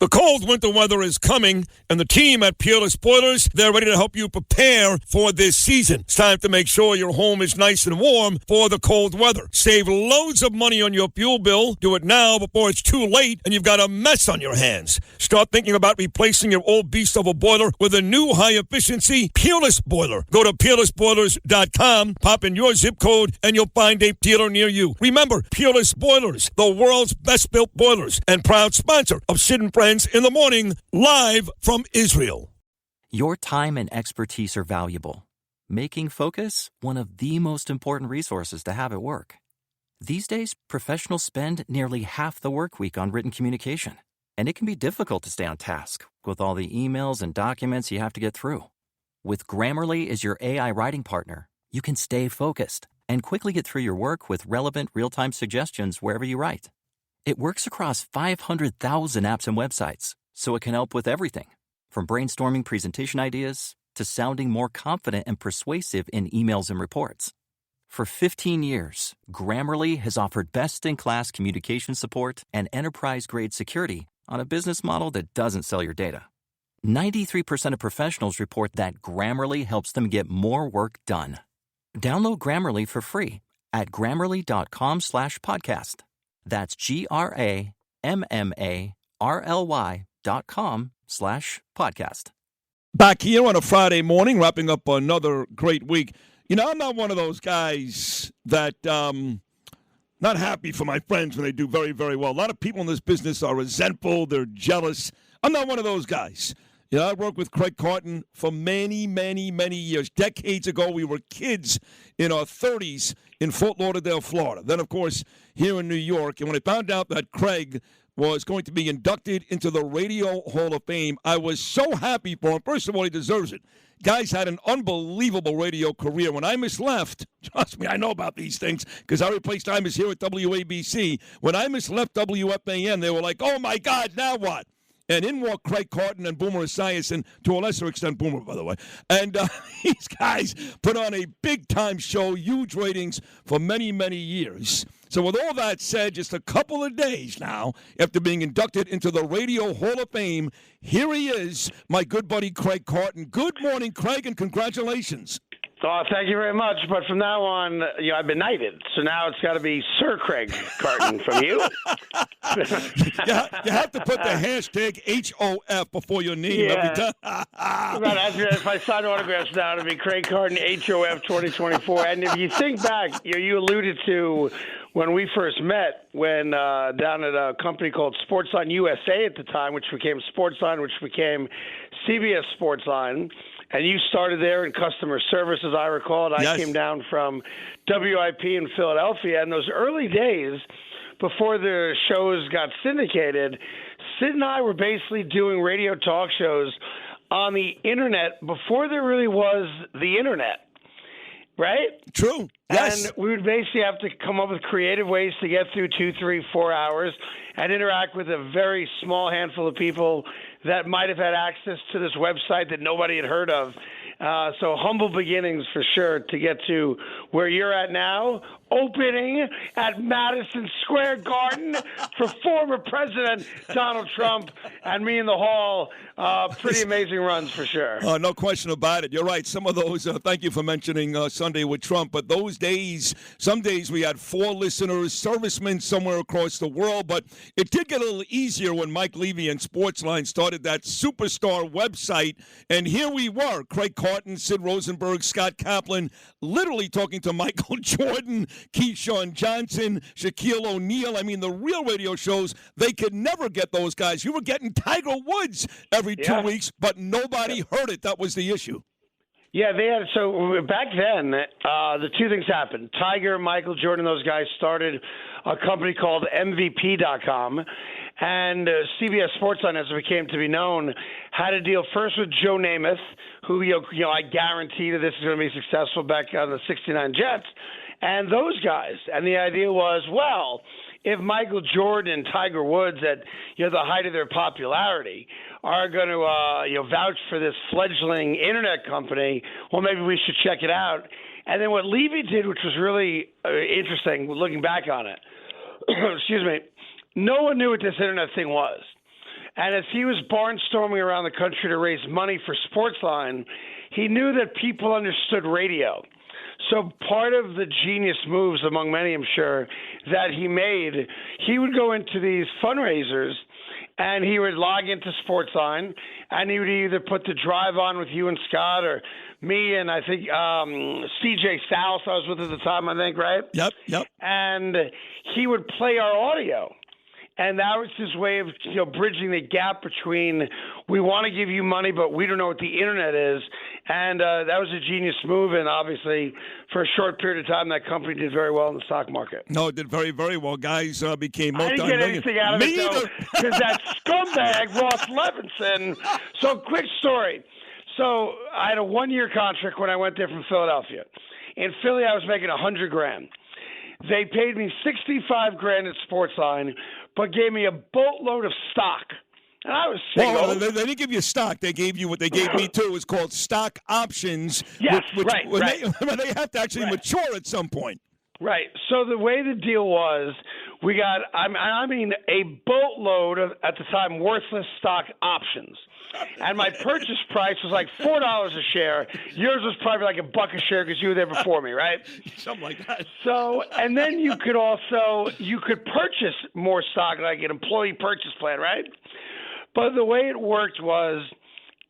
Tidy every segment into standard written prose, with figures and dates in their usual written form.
The cold winter weather is coming, and the team at Peerless Boilers, they're ready to help you prepare for this season. It's time to make sure your home is nice and warm for the cold weather. Save loads of money on your fuel bill. Do it now before it's too late and you've got a mess on your hands. Start thinking about replacing your old beast of a boiler with a new high-efficiency Peerless Boiler. Go to peerlessboilers.com, pop in your zip code, and you'll find a dealer near you. Remember, Peerless Boilers, the world's best-built boilers, and proud sponsor of Sid and Friends in the Morning, live from Israel. Your time and expertise are valuable, making Focus one of the most important resources to have at work. These days, professionals spend nearly half the work week on written communication, and it can be difficult to stay on task with all the emails and documents you have to get through. With Grammarly as your AI writing partner, you can stay focused and quickly get through your work with relevant real-time suggestions wherever you write. It works across 500,000 apps and websites, so it can help with everything, from brainstorming presentation ideas to sounding more confident and persuasive in emails and reports. For 15 years, Grammarly has offered best-in-class communication support and enterprise-grade security on a business model that doesn't sell your data. 93% of professionals report that Grammarly helps them get more work done. Download Grammarly for free at grammarly.com/podcast. That's GRAMMARLY.com/podcast. Back here on a Friday morning, wrapping up another great week. You know, I'm not one of those guys that, not happy for my friends when they do very, very well. A lot of people in this business are resentful. They're jealous. I'm not one of those guys. You know, I worked with Craig Carton for many, many, many years. Decades ago, we were kids in our 30s in Fort Lauderdale, Florida. Then, of course, here in New York. And when I found out that Craig was going to be inducted into the Radio Hall of Fame, I was so happy for him. First of all, he deserves it. Guy's had an unbelievable radio career. When Imus left, trust me, I know about these things because I replaced Imus here at WABC. When Imus left WFAN, they were like, oh, my God, now what? And in walked Craig Carton and Boomer Esiason, to a lesser extent Boomer, by the way. And these guys put on a big-time show, huge ratings for many, many years. So with all that said, just a couple of days now after being inducted into the Radio Hall of Fame, here he is, my good buddy Craig Carton. Good morning, Craig, and congratulations. Oh, thank you very much. But from now on, I've been knighted. So now it's got to be Sir Craig Carton from you. You have to put the hashtag HOF before your name every time. If I sign autographs now, it'll be Craig Carton, HOF 2024. And if you think back, you alluded to when we first met, when down at a company called Sportsline USA at the time, which became Sportsline, which became CBS Sportsline. And you started there in customer service, as I recall. And I came down from WIP in Philadelphia. And those early days, before the shows got syndicated, Sid and I were basically doing radio talk shows on the Internet before there really was the Internet. Right? True. Yes. And we would basically have to come up with creative ways to get through 2, 3, 4 hours and interact with a very small handful of people that might have had access to this website that nobody had heard of. So humble beginnings for sure to get to where you're at now, opening at Madison Square Garden for former President Donald Trump and me in the hall. Pretty amazing runs for sure. No question about it. You're right. Some of those, thank you for mentioning Sunday with Trump, but those days, some days we had 4 listeners, servicemen somewhere across the world, but it did get a little easier when Mike Levy and Sportsline started that superstar website, and here we were, Craig Carton, Sid Rosenberg, Scott Kaplan, literally talking to Michael Jordan, Keyshawn Johnson, Shaquille O'Neal. I mean, the real radio shows, they could never get those guys. You were getting Tiger Woods every 2 weeks, but nobody heard it. That was the issue. Yeah, they had. So back then, the two things happened. Tiger, Michael Jordan, those guys started a company called MVP.com. And CBS Sportsline, as it became to be known, had a deal first with Joe Namath, who, I guarantee that this is going to be successful back on the 69 Jets. And those guys. And the idea was, well, if Michael Jordan and Tiger Woods at the height of their popularity are going to vouch for this fledgling internet company, well, maybe we should check it out. And then what Levy did, which was really interesting, looking back on it, excuse me, no one knew what this internet thing was. And as he was barnstorming around the country to raise money for Sportsline, he knew that people understood radio. So part of the genius moves, among many, I'm sure, that he made, he would go into these fundraisers and he would log into Sportsline, and he would either put the drive on with you and Scott, or me and I think CJ South I was with at the time, I think, right? Yep. And he would play our audio. And that was his way of bridging the gap between we want to give you money, but we don't know what the internet is. And that was a genius move. And obviously, for a short period of time, that company did very well in the stock market. No, it did very, very well. Guys became I didn't get anything out of it, though, because that scumbag, Ross Levinson. So, quick story. So, I had a one-year contract when I went there from Philadelphia. In Philly, I was making $100,000. They paid me $65,000 at Sportsline, but gave me a boatload of stock. And I was single. Well, they didn't give you stock. They gave you what they gave me, too. It was called stock options. Yes, which right. They have to actually mature at some point. Right. So the way the deal was, we got, I mean, a boatload of, at the time, worthless stock options. And my purchase price was like $4 a share. Yours was probably like $1 a share because you were there before me, right? Something like that. So, and then you could purchase more stock, like an employee purchase plan, right? But the way it worked was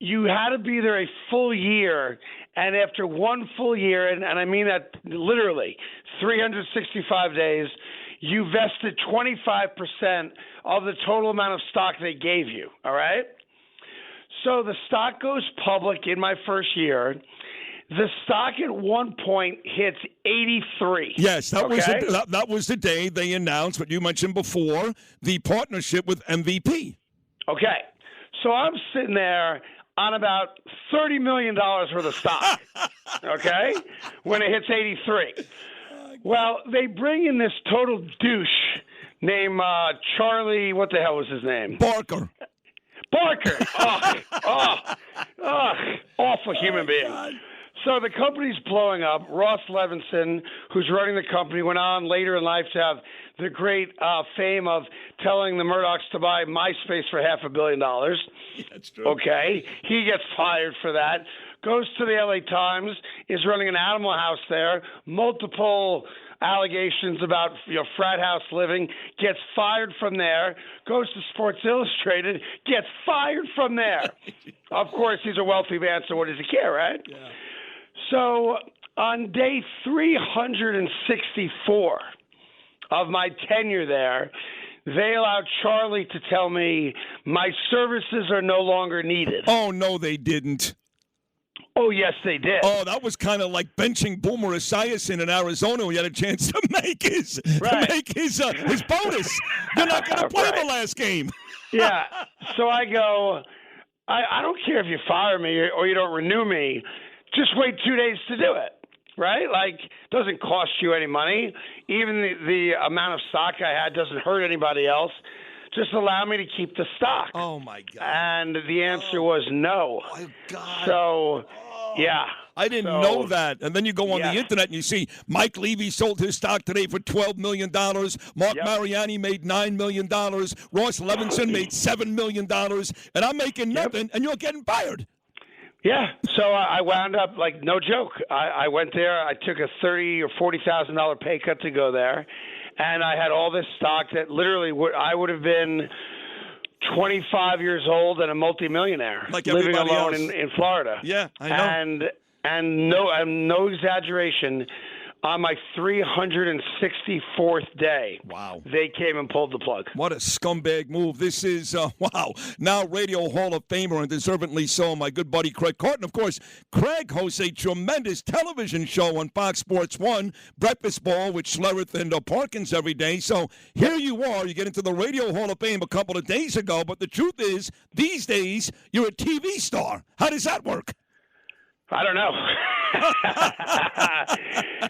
you had to be there a full year, and after one full year, and I mean that literally, 365 days, you vested 25% of the total amount of stock they gave you, all right? So the stock goes public in my first year. The stock at one point hits 83. Yes, that was the day they announced what you mentioned before, the partnership with MVP. Okay, so I'm sitting there on about $30 million worth of stock, okay, when it hits 83. Well, they bring in this total douche named Charlie, what the hell was his name? Barker. Awful human being. God. So the company's blowing up. Ross Levinson, who's running the company, went on later in life to have the great fame of telling the Murdochs to buy MySpace for $500 million. Yeah, that's true. Okay. He gets fired for that. Goes to the LA Times, is running an animal house there, multiple allegations about frat house living, gets fired from there, goes to Sports Illustrated, gets fired from there. Of course, he's a wealthy man, so what does he care, right? Yeah. So on day 364 of my tenure there, they allowed Charlie to tell me my services are no longer needed. Oh, no, they didn't. Oh, yes, they did. Oh, that was kind of like benching Boomer Esiason in Arizona when he had a chance to make his bonus. You're not going to play the last game. Yeah. So I go, I don't care if you fire me or you don't renew me. Just wait 2 days to do it, right? Like, it doesn't cost you any money. Even the amount of stock I had doesn't hurt anybody else. Just allow me to keep the stock. Oh, my God. And the answer was no. Oh, my God. So, yeah. I didn't know that. And then you go on the internet and you see Mike Levy sold his stock today for $12 million. Mark Mariani made $9 million. Ross Levinson made $7 million. And I'm making nothing, and you're getting fired. Yeah, so I wound up, like, no joke. I went there. I took a $30,000 or $40,000 pay cut to go there, and I had all this stock that literally I would have been 25 years old and a multimillionaire, like living alone else. in Florida. Yeah, I know. And no exaggeration, on my 364th day, wow, they came and pulled the plug. What a scumbag move. This is, now Radio Hall of Famer, and deservedly so, my good buddy Craig Carton. Of course, Craig hosts a tremendous television show on Fox Sports 1, Breakfast Ball with Schlereth and Parkins every day. So here you are. You get into the Radio Hall of Fame a couple of days ago, but the truth is, these days, you're a TV star. How does that work? I don't know.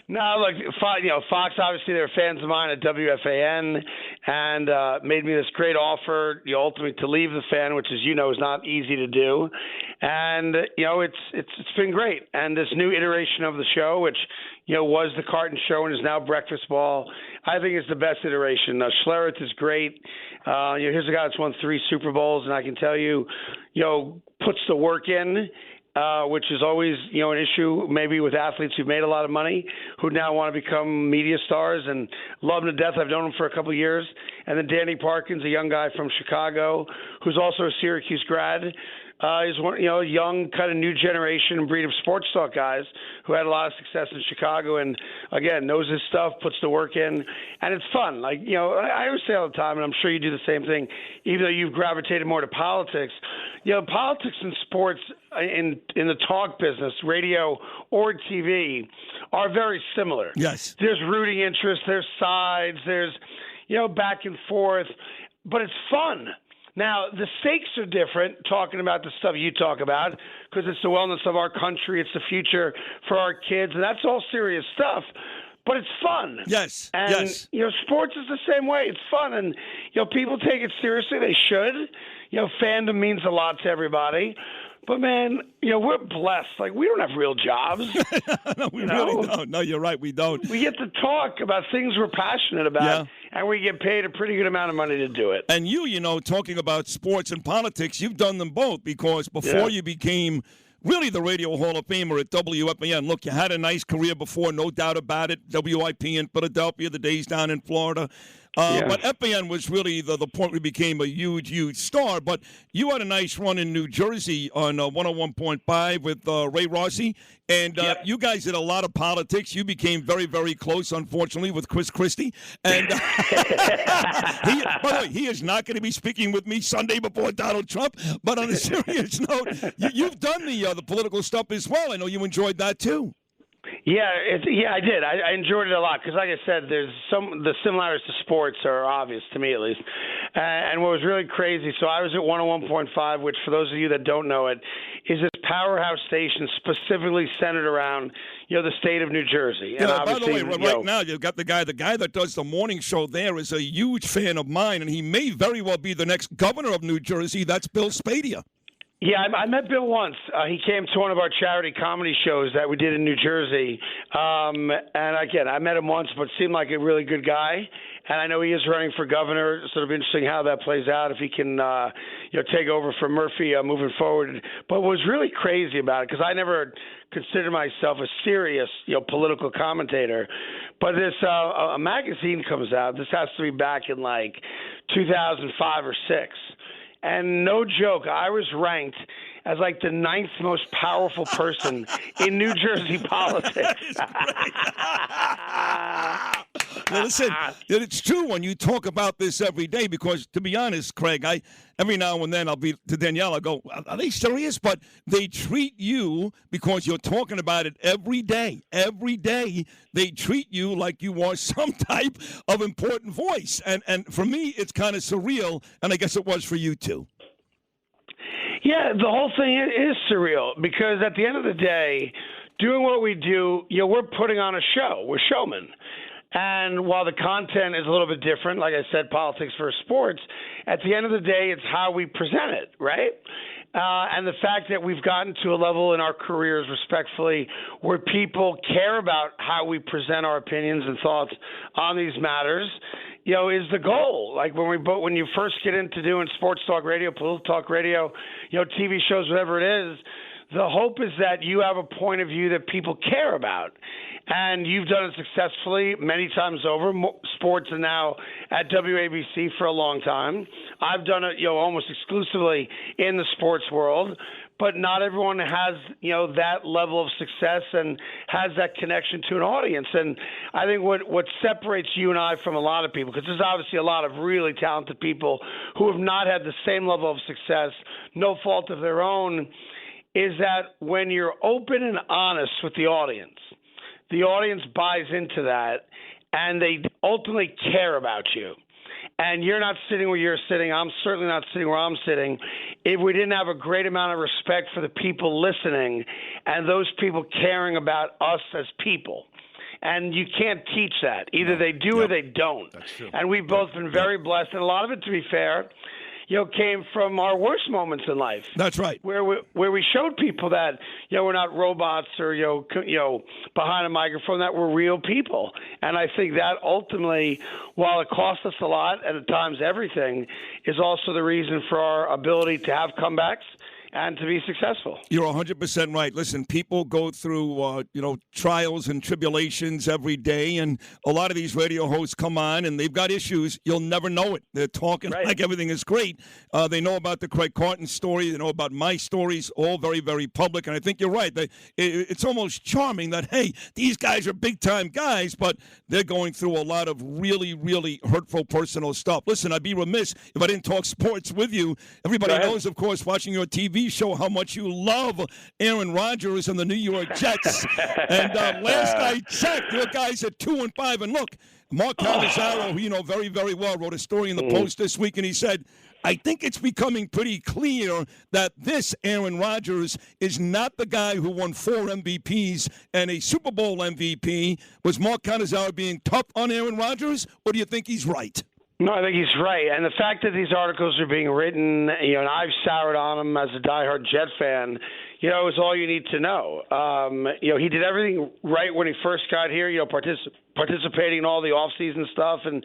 No, look, Fox, obviously, they're fans of mine at WFAN, and made me this great offer, ultimately to leave the fan, which, as you know, is not easy to do. And, it's been great. And this new iteration of the show, which, was the Carton show and is now Breakfast Ball, I think is the best iteration. Schlereth is great. Here's a guy that's won 3 Super Bowls, and I can tell you, puts the work in. Which is always, an issue maybe with athletes who've made a lot of money who now want to become media stars, and love him to death. I've known him for a couple of years. And then Danny Parkins, a young guy from Chicago, who's also a Syracuse grad, is one, a young kind of new generation breed of sports talk guys who had a lot of success in Chicago, and again knows his stuff, puts the work in, and it's fun. Like I always say all the time, and I'm sure you do the same thing, even though you've gravitated more to politics. Politics and sports in the talk business, radio or TV, are very similar. Yes, there's rooting interest, there's sides, there's back and forth, but it's fun. Now, the stakes are different, talking about the stuff you talk about, because it's the wellness of our country, it's the future for our kids, and that's all serious stuff. But it's fun. Yes. And, sports is the same way. It's fun. And, people take it seriously. They should. Fandom means a lot to everybody. But, man, we're blessed. Like, we don't have real jobs. No, we really don't. No, you're right. We don't. We get to talk about things we're passionate about, and we get paid a pretty good amount of money to do it. And talking about sports and politics, you've done them both, because before you became really the Radio Hall of Famer at WFAN, look, you had a nice career before, no doubt about it. WIP in Philadelphia, the days down in Florida. But FAN was really the point we became a huge, huge star. But you had a nice run in New Jersey on 101.5 with Ray Rossi. And you guys did a lot of politics. You became very, very close, unfortunately, with Chris Christie. And by the way, he is not going to be speaking with me Sunday before Donald Trump. But on a serious note, you've done the political stuff as well. I know you enjoyed that, too. Yeah, I did. I enjoyed it a lot because, like I said, the similarities to sports are obvious to me, at least. And what was really crazy, so I was at 101.5, which, for those of you that don't know it, is this powerhouse station specifically centered around, the state of New Jersey. And by the way, right now you've got the guy that does the morning show there is a huge fan of mine, and he may very well be the next governor of New Jersey. That's Bill Spadia. Yeah, I met Bill once. He came to one of our charity comedy shows that we did in New Jersey. And again, I met him once, but seemed like a really good guy. And I know he is running for governor. Sort of interesting how that plays out if he can, take over for Murphy moving forward. But what was really crazy about it, because I never considered myself a serious, political commentator, but this a magazine comes out. This has to be back in like 2005 or 6. And no joke, I was ranked as like the 9th most powerful person in New Jersey politics. Well, listen, it's true when you talk about this every day, because, to be honest, Craig, every now and then I'll be to Danielle, I'll go, are they serious? But they treat you, because you're talking about it every day. Every day they treat you like you are some type of important voice. And for me, it's kind of surreal, and I guess it was for you too. Yeah, the whole thing is surreal, because at the end of the day, doing what we do, we're putting on a show. We're showmen. And while the content is a little bit different, like I said, politics versus sports, at the end of the day, it's how we present it, right? And the fact that we've gotten to a level in our careers, respectfully, where people care about how we present our opinions and thoughts on these matters, is the goal. Like when you first get into doing sports talk radio, political talk radio, TV shows, whatever it is, the hope is that you have a point of view that people care about. And you've done it successfully many times over. Sports are now at WABC for a long time. I've done it, almost exclusively in the sports world. But not everyone has, that level of success and has that connection to an audience. And I think what separates you and I from a lot of people, because there's obviously a lot of really talented people who have not had the same level of success, no fault of their own, is that when you're open and honest with the audience buys into that, and they ultimately care about you. and you're not sitting where you're sitting, I'm certainly not sitting where I'm sitting, if we didn't have a great amount of respect for the people listening and those people caring about us as people. And you can't teach that. Either they do or they don't. That's true. And we've both been very blessed. And a lot of it, to be fair, came from our worst moments in life. That's right. Where we showed people that, we're not robots or, behind a microphone, that we're real people. And I think that ultimately, while it costs us a lot and at times everything, is also the reason for our ability to have comebacks and to be successful. You're 100% right. Listen, people go through, trials and tribulations every day, and a lot of these radio hosts come on, and they've got issues. You'll never know it. They're talking like everything is great. They know about the Craig Carton story. They know about my stories, all very, very public, and I think you're right. It's almost charming that, hey, these guys are big-time guys, but they're going through a lot of really, really hurtful personal stuff. Listen, I'd be remiss if I didn't talk sports with you. Everybody knows, of course, watching your TV show how much you love Aaron Rodgers and the New York Jets. And last I checked, your guys are 2-5. And look, Mark Cannizzaro, who you know very, very well, wrote a story in the Post this week, and he said, I think it's becoming pretty clear that this Aaron Rodgers is not the guy who won 4 MVPs and a Super Bowl MVP. Was Mark Cannizzaro being tough on Aaron Rodgers, or do you think he's right? No, I think he's right. And the fact that these articles are being written, and I've soured on him as a diehard Jet fan, is all you need to know. He did everything right when he first got here, participating in all the off-season stuff and,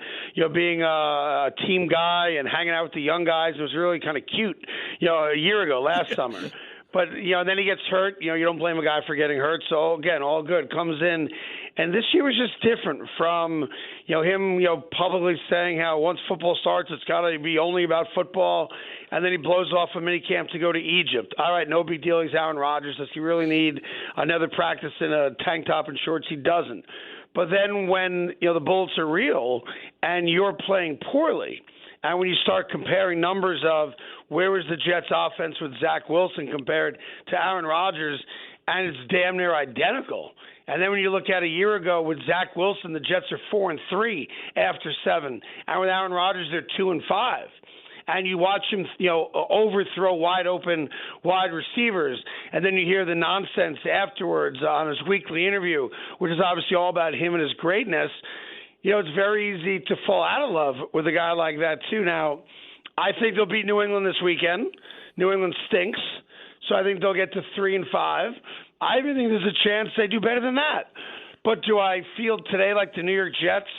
being a team guy and hanging out with the young guys. It was really kind of cute, a year ago, last summer. But, then he gets hurt. You don't blame a guy for getting hurt. So, again, all good. Comes in. And this year was just different from, him, publicly saying how once football starts, it's got to be only about football. And then he blows off a minicamp to go to Egypt. All right, no big deal. He's Aaron Rodgers. Does he really need another practice in a tank top and shorts? He doesn't. But then when, the bullets are real and you're playing poorly, and when you start comparing numbers of where was the Jets' offense with Zach Wilson compared to Aaron Rodgers, and it's damn near identical. And then when you look at a year ago with Zach Wilson, the Jets are 4-3 after 7, and with Aaron Rodgers, they're 2-5. And you watch him, overthrow wide open wide receivers, and then you hear the nonsense afterwards on his weekly interview, which is obviously all about him and his greatness. It's very easy to fall out of love with a guy like that, too. Now, I think they'll beat New England this weekend. New England stinks, so I think they'll get to 3-5. I even think there's a chance they do better than that. But do I feel today like the New York Jets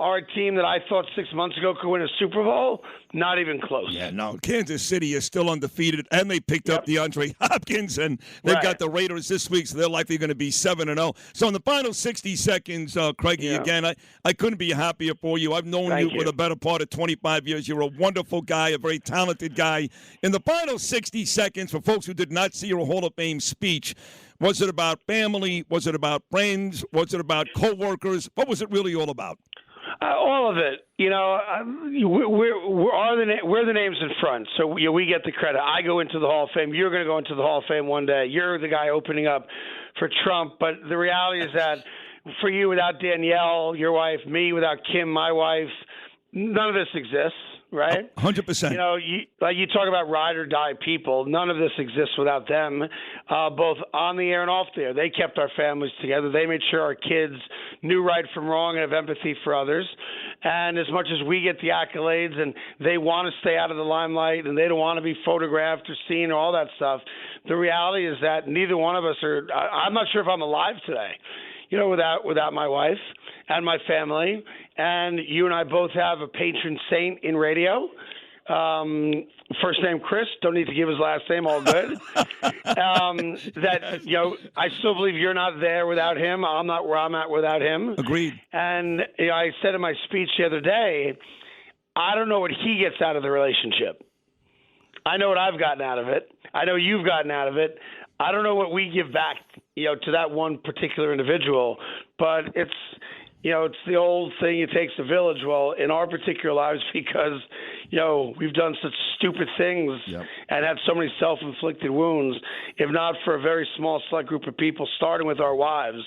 are a team that I thought 6 months ago could win a Super Bowl? Not even close. Yeah, no. Kansas City is still undefeated, and they picked up DeAndre Hopkins, and they've got the Raiders this week, so they're likely going to be 7-0. So in the final 60 seconds, Craigie, again, I couldn't be happier for you. I've known you for the better part of 25 years. You're a wonderful guy, a very talented guy. In the final 60 seconds, for folks who did not see your Hall of Fame speech, was it about family? Was it about friends? Was it about coworkers? What was it really all about? All of it. We're the names in front, so we get the credit. I go into the Hall of Fame. You're going to go into the Hall of Fame one day. You're the guy opening up for Trump. But the reality is that for you, without Danielle, your wife, me, without Kim, my wife, none of this exists, right? 100%. You talk about ride or die people. None of this exists without them, both on the air and off the air. They kept our families together. They made sure our kids knew right from wrong and have empathy for others. And as much as we get the accolades and they want to stay out of the limelight and they don't want to be photographed or seen or all that stuff, the reality is that neither one of us are – I'm not sure if I'm alive today, without my wife and my family. And you and I both have a patron saint in radio. First name Chris, don't need to give his last name, all good. I still believe you're not there without him. I'm not where I'm at without him. Agreed. And I said in my speech the other day, I don't know what he gets out of the relationship. I know what I've gotten out of it. I know you've gotten out of it. I don't know what we give back, to that one particular individual, but it's the old thing, it takes a village. Well, in our particular lives, because, we've done such stupid things and had so many self-inflicted wounds, if not for a very small select group of people, starting with our wives,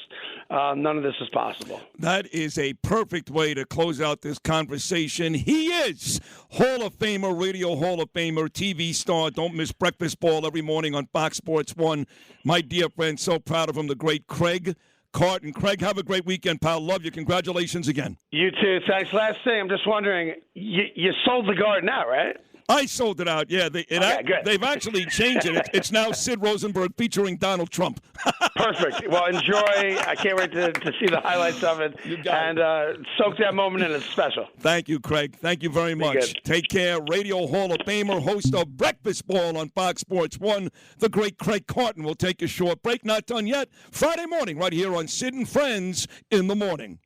none of this is possible. That is a perfect way to close out this conversation. He is Hall of Famer, Radio Hall of Famer, TV star. Don't miss Breakfast Ball every morning on Fox Sports 1. My dear friend, so proud of him, the great Craig Carton. Craig, have a great weekend, pal. Love you. Congratulations again. You too. Thanks. Last thing, I'm just wondering, you sold the Garden out, right? I sold it out, yeah. Good. They've actually changed it. It's now Sid Rosenberg featuring Donald Trump. Perfect. Well, enjoy. I can't wait to see the highlights of it. And soak that moment in. It's special. Thank you, Craig. Thank you very much. Take care. Radio Hall of Famer, host of Breakfast Ball on Fox Sports 1. The great Craig Carton will take a short break. Not done yet. Friday morning right here on Sid and Friends in the Morning.